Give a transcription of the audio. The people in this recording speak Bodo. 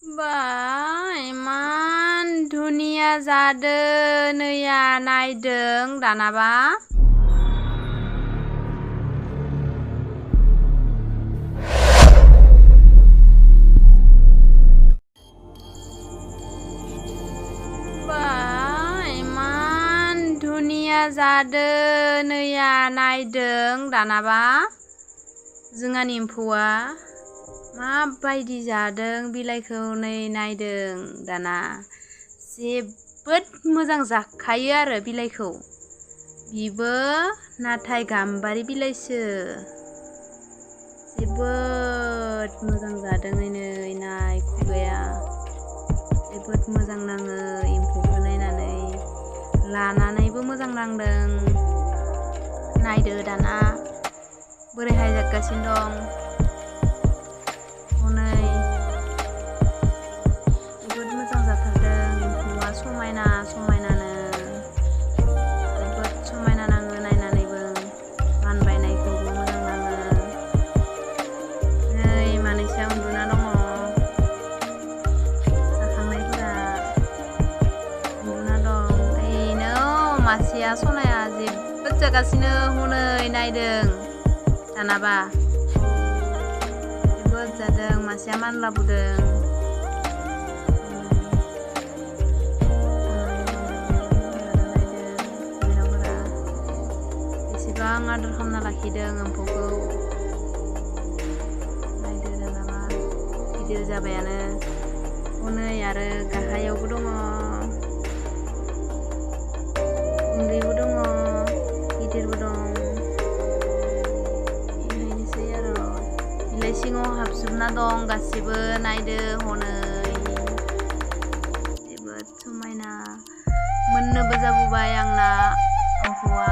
बा इमान धुनिया जादों नैया नायदों दानाबा बा इमान धुनिया जादों नैया नायदों दानाबा जोंहानि एम्फौआ माबायदि जादों बिलाइखौ नै नायदों दाना जोबोद मोजां जाखायो आरो बिलाइखौ बिबो नाथाय गाम्बारि बिलाइसो जोबोद मोजां जादों नै नाय खुगाया जोबोद मोजां नाङो एम्फौखौ नायनानै लानानैबो मोजां नांदों नायदो दाना बोरैहाय जागासिनो दं हनै जोबोद मोजां जाथारदों एम्फौआ समायनानो जोबोद समायना नाङो नायनानैबो मानबायनायखौबो मोजां नाङो नै मानैसोआ उन्दुना दङ जाखांनायफोरा उन्दुना दं ओइनो मासेया सनाया जोबोद जागासिनो हनै नायदों दानाबा जोबोद जादों मासेया मानलाबोदों बेसेबां आदर खालामना लाखिदों एम्फौखौ नायदो दानाबा गिदिर जाबायानो हनै आरो गाहायावबो दङ उन्दैबो दङ गिदिरबो दं बेनोसै आरो बिलाइ सिङाव हाबजोबना दं गासिबो नायदो हनै जोबोद समायना मोननोबो जाबोबाय आंना एम्फौआ